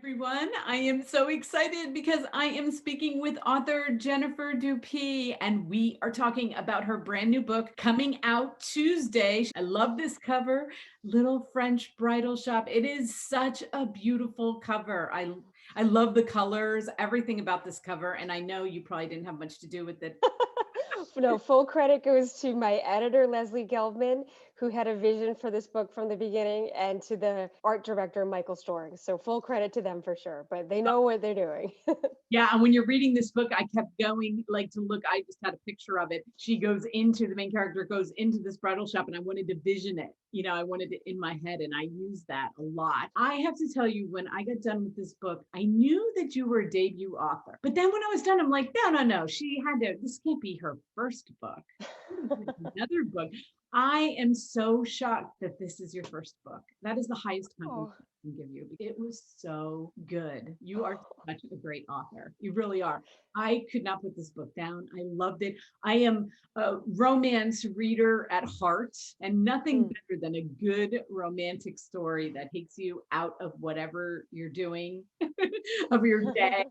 Everyone. I am so excited because I am speaking with author Jennifer Dupee, and we are talking about her brand new book coming out Tuesday. I love this cover, Little French Bridal Shop. It is such a beautiful cover. I love the colors, everything about this cover, and I know you probably didn't have much to do with it. No, full credit goes to my editor, Leslie Gelbman, who had a vision for this book from the beginning, and to the art director, Michael Storing. So full credit to them for sure, but they know what they're doing. Yeah, and when you're reading this book, I kept going like to look. I just had a picture of it. She goes into the main character goes into this bridal shop, and I wanted to vision it. I wanted it in my head, and I used that a lot. I have to tell you, when I got done with this book, I knew that you were a debut author. But then when I was done, I'm like, no, no, no. She had to. This can't be her first book. Another book. I am so shocked that this is your first book. That is the highest compliment Oh, I can give you. It was so good. You are such a great author. You really are. I could not put this book down. I loved it. I am a romance reader at heart, and nothing mm. better than a good romantic story that takes you out of whatever you're doing of your day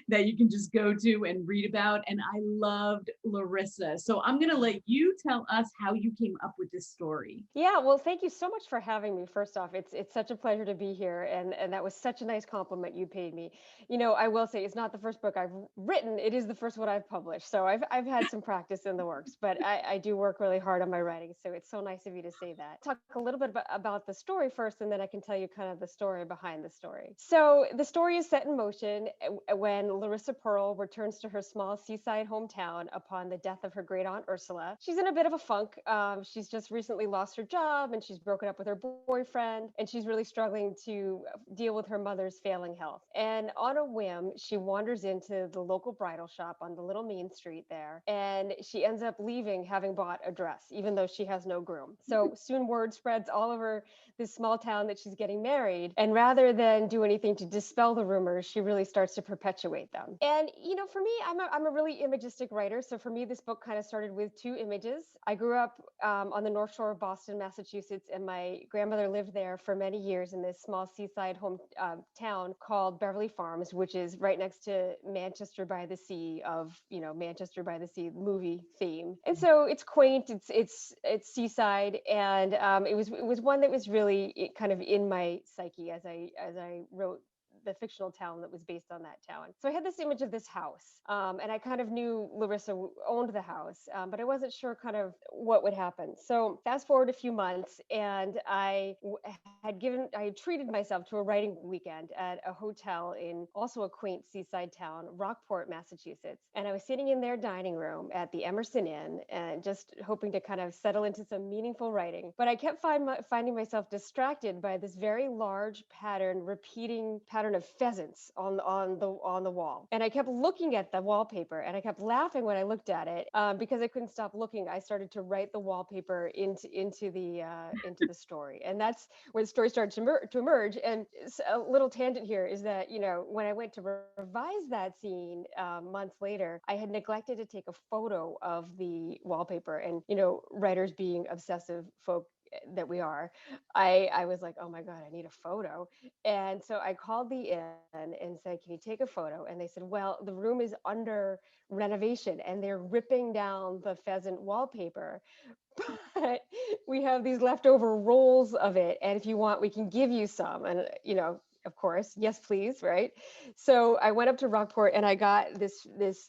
that you can just go to and read about. And I loved Larissa. So I'm going to let you tell us how you came up with this story. Yeah, well, thank you so much for having me. First off, it's such a pleasure to be here, and that was such a nice compliment you paid me. I will say it's not the first book I've written; it is the first one I've published. So I've had some practice in the works, but I do work really hard on my writing. So it's so nice of you to say that. Talk a little bit about the story first, and then I can tell you kind of the story behind the story. So the story is set in motion when Larissa Pearl returns to her small seaside hometown upon the death of her great aunt Ursula. She's in a bit of a funk. She's just recently lost her job and she's broken up with her boyfriend, and she's really struggling to deal with her mother's failing health. And on a whim, she wanders into the local bridal shop on the little main street there, and she ends up leaving having bought a dress, even though she has no groom. So soon word spreads all over this small town that she's getting married. And rather than do anything to dispel the rumors, she really starts to perpetuate them. And, for me, I'm a really imagistic writer. So for me, this book kind of started with two images. I grew up on the North Shore of Boston, Massachusetts, and my grandmother lived there for many years in this small seaside home town called Beverly Farms, which is right next to Manchester by the Sea of, Manchester by the Sea movie theme. And so it's quaint, it's seaside, and it was one that was really kind of in my psyche as I wrote the fictional town that was based on that town. So I had this image of this house, and I kind of knew Larissa owned the house, but I wasn't sure kind of what would happen. So fast forward a few months, and I had treated myself to a writing weekend at a hotel in also a quaint seaside town, Rockport, Massachusetts. And I was sitting in their dining room at the Emerson Inn and just hoping to kind of settle into some meaningful writing. But I kept finding myself distracted by this very large repeating pattern of pheasants on the wall. And I kept looking at the wallpaper, and I kept laughing when I looked at it, because I couldn't stop looking. I started to write the wallpaper into the story, and that's where the story started to emerge. And a little tangent here is that, when I went to revise that scene months later, I had neglected to take a photo of the wallpaper. And, writers being obsessive folk that we are, I was like, oh my God, I need a photo. And so I called the inn and said, can you take a photo? And they said, well, the room is under renovation and they're ripping down the pheasant wallpaper, but we have these leftover rolls of it. And if you want, we can give you some. And, of course, yes, please, right? So I went up to Rockport and I got this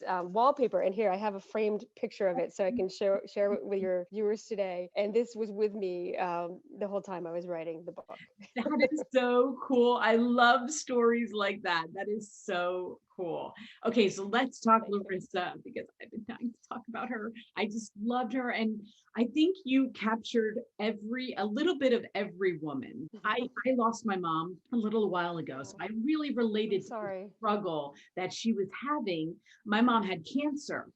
wallpaper. And here I have a framed picture of it, so I can share it with your viewers today. And this was with me the whole time I was writing the book. That is so cool. I love stories like that. That is so cool. Okay, so let's talk Thank you. Larissa because I've been dying to talk about her. I just loved her, and I think you captured a little bit of every woman. I lost my mom a little while ago, so Oh, I really I'm related to the sorry. struggle that she was having. My mom had cancer,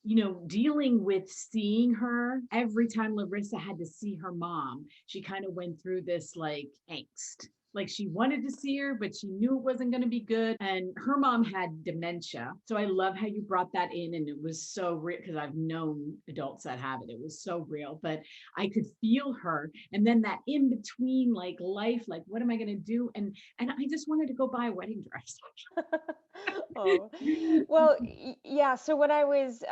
dealing with seeing her every time Larissa had to see her mom. She kind of went through this like angst. like she wanted to see her, but she knew it wasn't going to be good. And her mom had dementia. So I love how you brought that in. And it was so real because I've known adults that have it. It was so real, but I could feel her. And then that in between, like life, like, what am I going to do? And I just wanted to go buy a wedding dress. Oh, well, yeah. So when I realized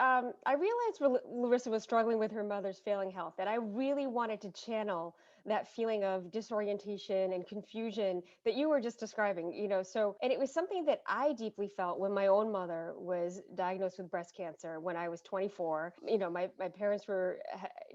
Larissa was struggling with her mother's failing health, and I really wanted to channel that feeling of disorientation and confusion that you were just describing, So, and it was something that I deeply felt when my own mother was diagnosed with breast cancer when I was 24. My parents were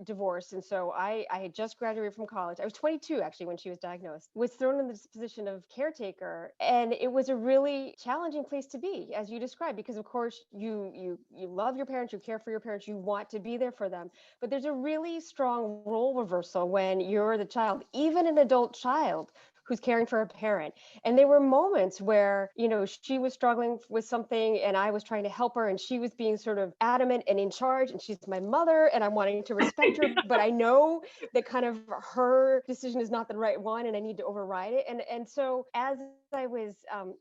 divorced, and so I had just graduated from college. I was 22 actually when she was diagnosed. Was thrown in this position of caretaker, and it was a really challenging place to be, as you described, because of course you love your parents, you care for your parents, you want to be there for them, but there's a really strong role reversal when you're the child, even an adult child who's caring for a parent. And there were moments where, she was struggling with something and I was trying to help her and she was being sort of adamant and in charge and she's my mother and I'm wanting to respect her, but I know that kind of her decision is not the right one and I need to override it. And so as I was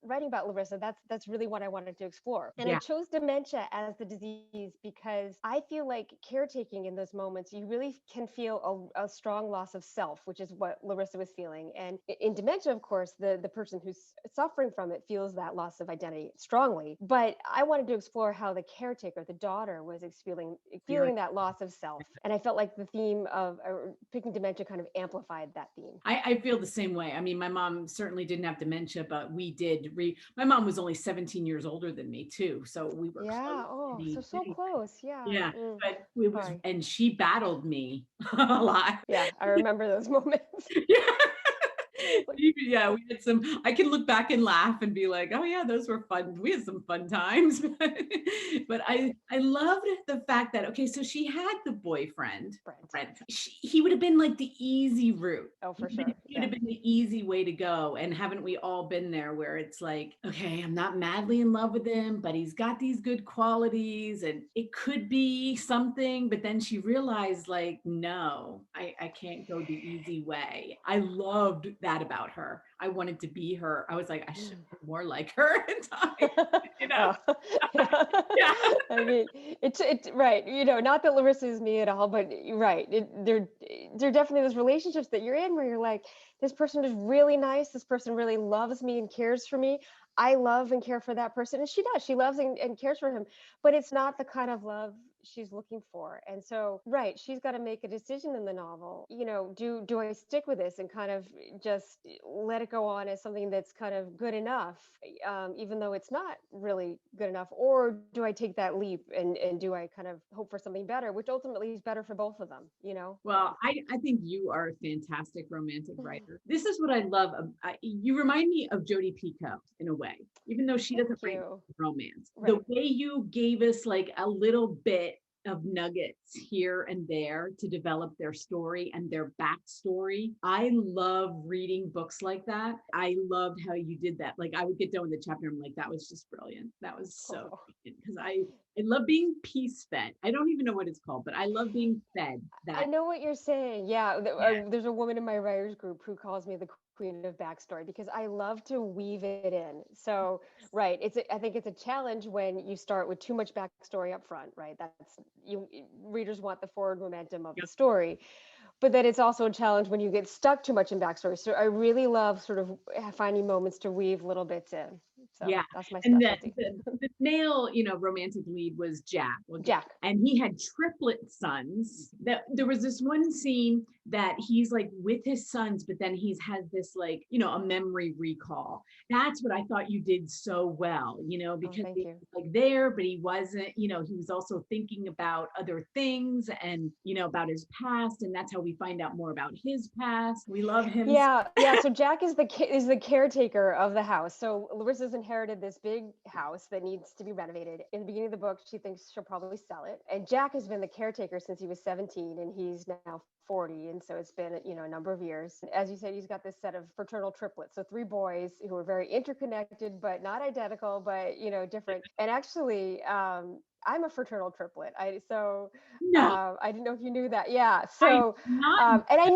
writing about Larissa, that's really what I wanted to explore. And I Yeah. chose dementia as the disease because I feel like caretaking in those moments, you really can feel a strong loss of self, which is what Larissa was feeling. And in dementia, of course, the person who's suffering from it feels that loss of identity strongly. But I wanted to explore how the caretaker, the daughter, was feeling that loss of self. And I felt like the theme of picking dementia kind of amplified that theme. I feel the same way. I mean, my mom certainly didn't have dementia, but we did. My mom was only 17 years older than me too, so we were close Yeah. Oh, in so age so anyway. close. Yeah. Yeah, but it was, Sorry. and she battled me a lot. Yeah, I remember those moments. Yeah. Like, Yeah, we had some. I can look back and laugh and be like, "Oh yeah, those were fun. We had some fun times." But I loved the fact that, okay, so she had the boyfriend. Brent. He would have been like the easy route. Oh, for He sure. would Yeah. have been the easy way to go. And haven't we all been there where it's like, okay, I'm not madly in love with him, but he's got these good qualities and it could be something. But then she realized, like, no, I can't go the easy way. I loved that about her. I wanted to be her. I was like, I should be more like her at times, you know? Oh, yeah. Yeah. I mean, it's right. Not that Larissa is me at all, but you're right. There are definitely those relationships that you're in where you're like, this person is really nice. This person really loves me and cares for me. I love and care for that person, and she does. She loves and cares for him, but it's not the kind of love she's looking for. And so, right, she's got to make a decision in the novel. Do I stick with this and kind of just let it go on as something that's kind of good enough, even though it's not really good enough, or do I take that leap and do I kind of hope for something better, which ultimately is better for both of them. Well, I think you are a fantastic romantic writer. This is what I love. You remind me of Jodi Picoult in a way, even though she Thank doesn't write you. romance. The Right. way you gave us like a little bit of nuggets here and there to develop their story and their backstory. I love reading books like that. I loved how you did that. Like I would get done with the chapter. I'm like, that was just brilliant. That was so Oh. because I love being peace fed. I don't even know what it's called, but I love being fed I that. know what you're saying. Yeah, Yeah. there's a woman in my writers group who calls me the queen of backstory because I love to weave it in. So, right, I think it's a challenge when you start with too much backstory up front, right? Readers want the forward momentum of the story, but then it's also a challenge when you get stuck too much in backstory. So I really love sort of finding moments to weave little bits in. So Yeah. that's my And specialty. the male, romantic lead was Jack. Well, Jack. and he had triplet sons. That there was this one scene that he's like with his sons, but then he's has this like, a memory recall. That's what I thought you did so well, Oh, because thank he you. was like there, but he wasn't, he was also thinking about other things and, about his past. And that's how we find out more about his past. We love him. Yeah, yeah. So Jack is the caretaker of the house. So Larissa's inherited this big house that needs to be renovated. In the beginning of the book, she thinks she'll probably sell it. And Jack has been the caretaker since he was 17, and he's now 40, and so it's been a number of years. As you said, he's got this set of fraternal triplets, so three boys who are very interconnected, but not identical, but different. And actually, I'm a fraternal triplet. No, I didn't know if you knew that. Yeah. I So, not. and I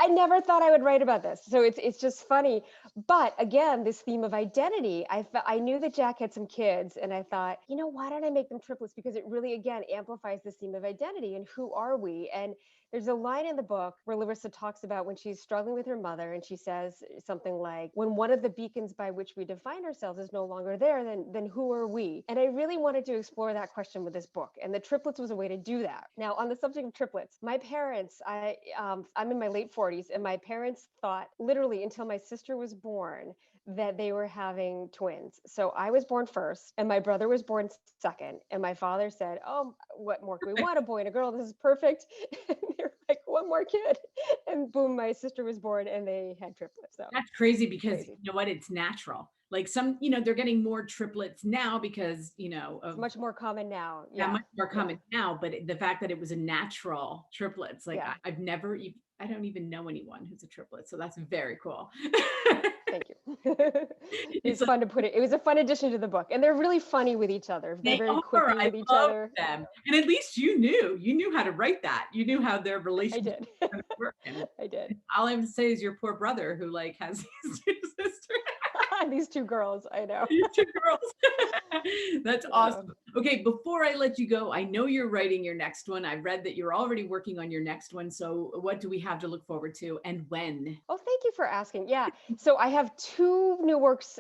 never thought I would write about this. So it's just funny. But again, this theme of identity, I knew that Jack had some kids, and I thought, why don't I make them triplets? Because it really, again, amplifies this theme of identity and who are we? And there's a line in the book where Larissa talks about when she's struggling with her mother, and she says something like, when one of the beacons by which we define ourselves is no longer there, then who are we? And I really wanted to explore that question with this book, and the triplets was a way to do that. Now, on the subject of triplets, my parents, I'm in my late 40s, and my parents thought literally until my sister was born that they were having twins. So I was born first, and my brother was born second. And my father said, "Oh, what more can we want? A boy and a girl. This is perfect." And they're like, "One more kid." And boom, my sister was born, and they had triplets. So That's crazy because crazy. you know what? It's natural. Like some, they're getting more triplets now because, It's of much more common now. that Yeah. much more Yeah. common now. But the fact that it was a natural triplets, like Yeah. I've never even, I don't even know anyone who's a triplet. So that's very cool. Thank you. It's It's fun to put it. It was a fun addition to the book. And they're really funny with each other. They're They very are. quippy I with each love other. them. And at least you knew how to write that. You knew how their I relationship did. was going to work. And I did. all I have to say is your poor brother who like has these two sisters. These two girls, I know. You two girls. That's Yeah. awesome. Okay, before I let you go, I know you're writing your next one. I read that you're already working on your next one. So what do we have to look forward to and when? Oh, thank you for asking. Yeah. So I have two new works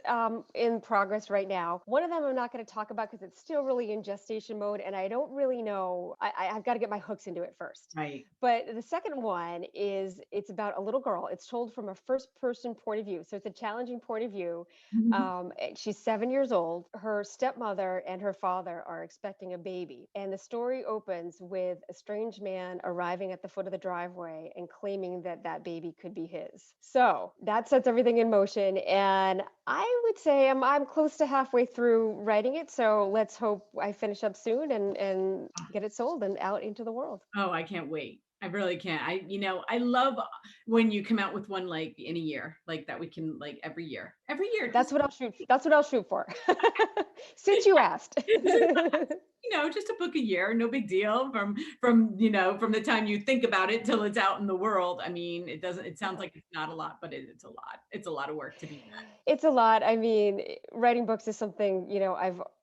in progress right now. One of them I'm not going to talk about because it's still really in gestation mode, and I don't really know. I've got to get my hooks into it first. Right. But the second one it's about a little girl. It's told from a first person point of view. So it's a challenging point of view. Mhm. She's 7 years old. Her stepmother and her father are expecting a baby. And the story opens with a strange man arriving at the foot of the driveway and claiming that that baby could be his. So that sets everything in motion. And I would say I'm close to halfway through writing it. So let's hope I finish up soon and get it sold and out into the world. Oh, I can't wait. I really can't. I love when you come out with one like in a year, like that we can like every year, That's what I'll shoot. That's what I'll shoot for. Since you asked. just a book a year, no big deal. From the time you think about it till it's out in the world. I mean, it sounds like it's not a lot, but it's a lot. It's a lot of work to do that. It's a lot. I mean, writing books is something,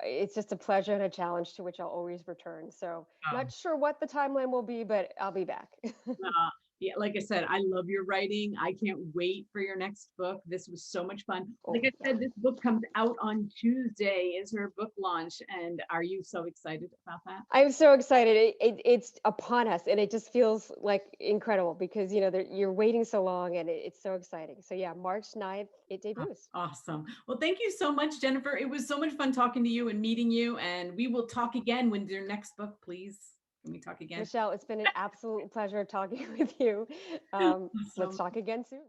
it's just a pleasure and a challenge to which I'll always return. So, Um, not sure what the timeline will be, but I'll be back. uh, yeah, like I said, I love your writing. I can't wait for your next book. This was so much fun. Like Oh, I yeah. said, this book comes out on Tuesday, is her book launch. And are you so excited about that? I'm so excited. It's upon us, and it just feels like incredible because, you're waiting so long, and it's so exciting. So, yeah, March 9th, it Oh, debuts. awesome. Well, thank you so much, Jennifer. It was so much fun talking to you and meeting you. And we will talk again when your next book, please. Can we talk again? Michelle, it's been an absolute pleasure talking with you. Let's So talk again soon.